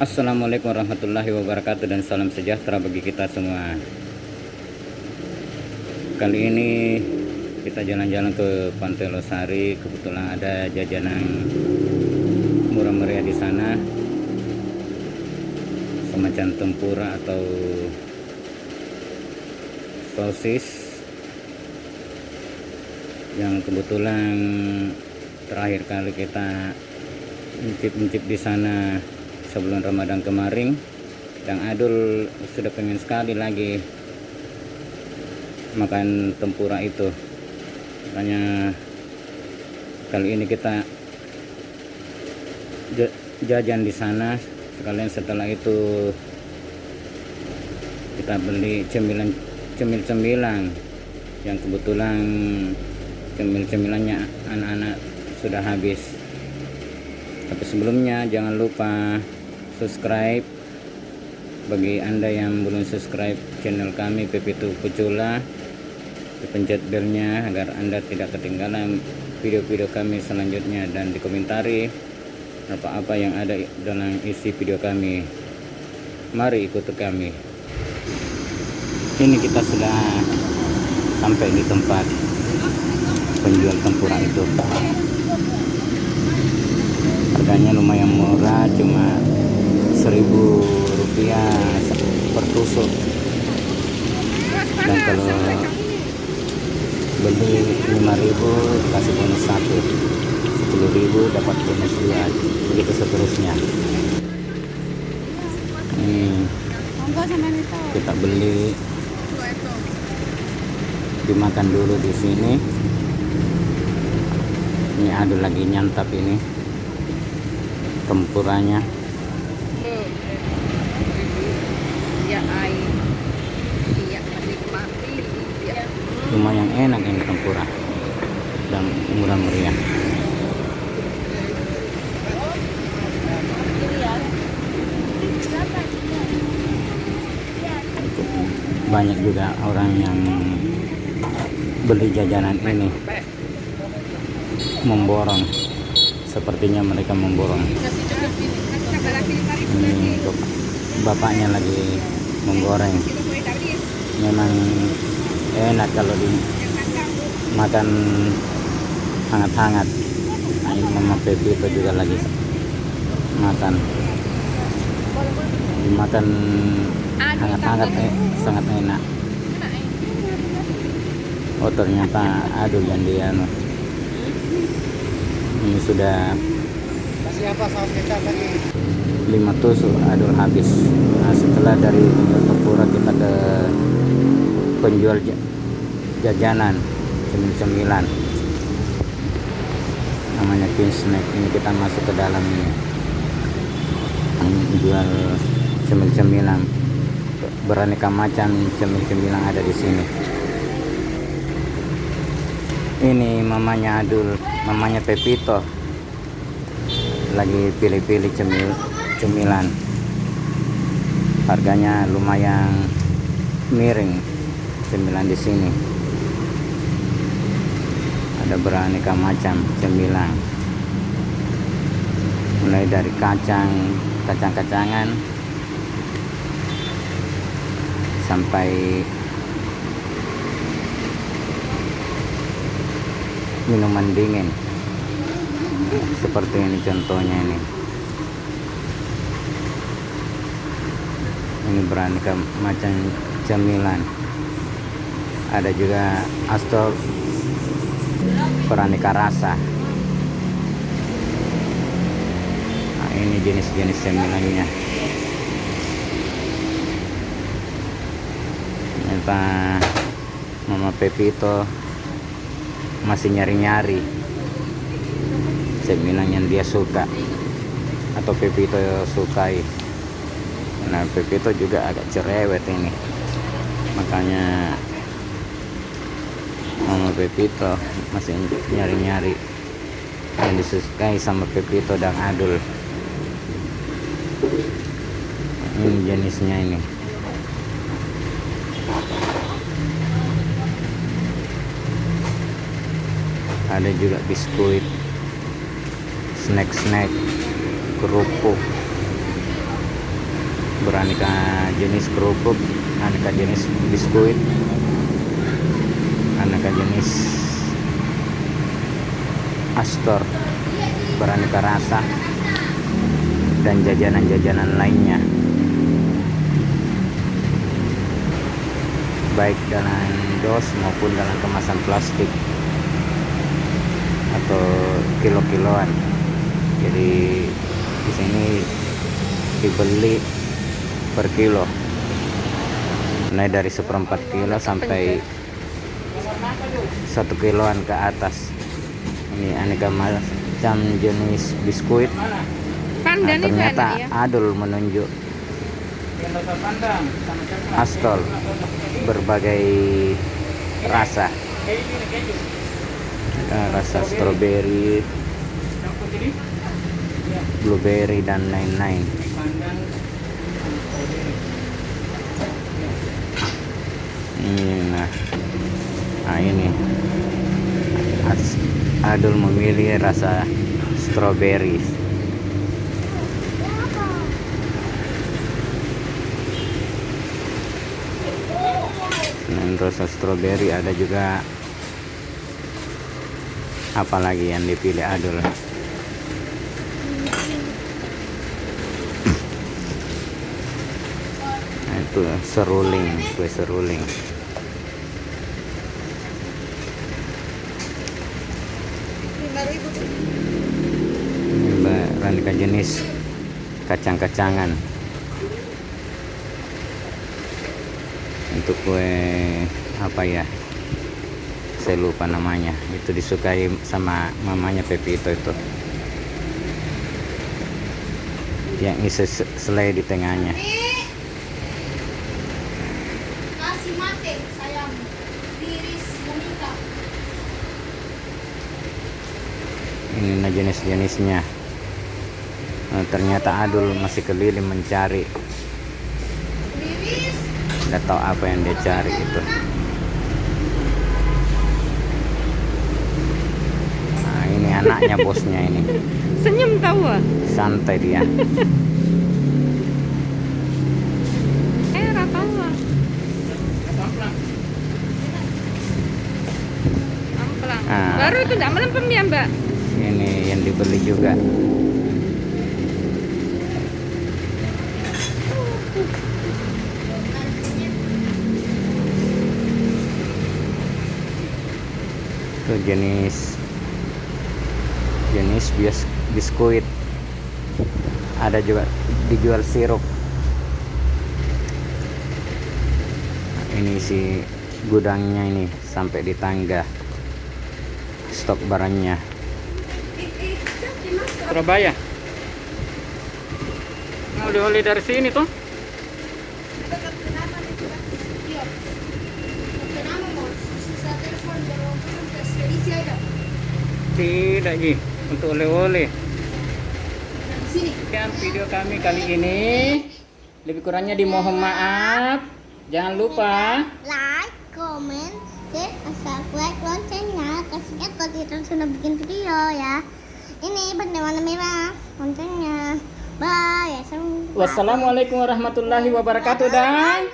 Assalamualaikum warahmatullahi wabarakatuh dan salam sejahtera bagi kita semua. Kali ini kita jalan-jalan ke Pantai Losari. Kebetulan ada jajanan murah meriah di sana, semacam tempura atau sosis yang kebetulan terakhir kali kita mencip-mencip di sana sebelum Ramadan kemarin, dan Adul sudah pengen sekali lagi makan tempura itu. Makanya kali ini kita jajan di sana sekalian. Setelah itu kita beli cemil-cemilan yang kebetulan cemil-cemilannya anak-anak sudah habis. Tapi sebelumnya jangan lupa subscribe. Bagi anda yang belum subscribe channel kami Pepito Pucula, dipencet belnya agar anda tidak ketinggalan video-video kami selanjutnya, dan dikomentari apa-apa yang ada dalam isi video kami. Mari ikuti kami. Ini kita sudah sampai di tempat penjual tempura itu. Harganya lumayan murah, cuma Rp1.000 per tusuk. Dan kalau beli 5.000 kasih bonus 1, 10.000 dapat bonus 2, begitu seterusnya. Ini kita beli, dimakan dulu di sini. Ini ada lagi nyantap ini tempuranya. Lumayan enak ini tempura dan murah meriah. Banyak juga orang yang beli jajanan ini, memborong. Sepertinya mereka memborong. Ini bapaknya lagi menggoreng. Memang enak kalau dimakan hangat-hangat. Ini Mama Pepito juga lagi makan. Dimakan hangat-hangat, sangat enak. Oh, ternyata aduh yang dia ini sudah masih apa saus kecap lagi 5 tusuk adul habis. Nah, setelah dari penjual tempura kita ke penjual jajanan cemil-cemilan, namanya King Snack. Ini kita masuk ke dalam ini, jual cemil-cemilan, beraneka macam cemil-cemilan ada di sini. Ini mamanya Adul, mamanya Pepito lagi pilih-pilih cemilan. Harganya lumayan miring cemilan di sini. Ada beraneka macam cemilan, mulai dari kacang-kacangan sampai minuman dingin. Seperti ini contohnya ini. Ini beraneka macam cemilan. Ada juga Astor beraneka rasa. Nah, ini jenis-jenis cemilannya. Ternyata Mama Pepito masih nyari-nyari cemilan yang dia suka atau Pepito sukai. Nah, Pepito juga agak cerewet ini, makanya Mama Pepito masih nyari-nyari yang disukai sama Pepito dan Adul. Ini jenisnya ini. Ada juga biskuit, snack-snack, kerupuk, beraneka jenis kerupuk, aneka jenis biskuit, aneka jenis Astor, beraneka rasa, dan jajanan-jajanan lainnya, baik dalam dos maupun dalam kemasan plastik atau kilo-kiloan. Jadi di sini dibeli per kilo, mulai dari 1/4 kilo sampai 1 kiloan ke atas. Ini aneka macam jenis biskuit. Nah, ternyata Adul menunjuk Astol berbagai rasa, rasa stroberi, blueberry, dan lain-lain. Nah ini Adul memilih rasa stroberi. Selain rasa stroberi ada juga apalagi yang dipilih Adul. Nah, itu seruling, kue seruling. Aneka jenis kacang-kacangan. Untuk kue apa ya, saya lupa namanya, itu disukai sama mamanya Pepito itu, yang isi selai di tengahnya. Kasih mate sayang, tiris bonita. Ini jenis-jenisnya. Nah, ternyata Adul masih keliling mencari, nggak tahu apa yang dia cari itu. Nah, ini anaknya bosnya ini. Senyum tahu. Santai dia. Tahu. Amplang. Nah, Baru itu enggak melempem ya, Mbak? ini yang dibeli juga. Itu jenis biskuit. Ada juga dijual sirup. Ini si gudangnya ini sampai di tangga, stok barangnya. Surabaya. Oleh-oleh dari sini tuh. Tidak Ji, untuk oleh-oleh. Sekian video kami kali ini. Lebih kurangnya dimohon maaf. Jangan lupa like, comment, share, subscribe, loncengnya. Kasihnya kalau kita sudah bikin video ya. Ini berwarna merah loncengnya. Bye. wassalamualaikum warahmatullahi wabarakatuh dan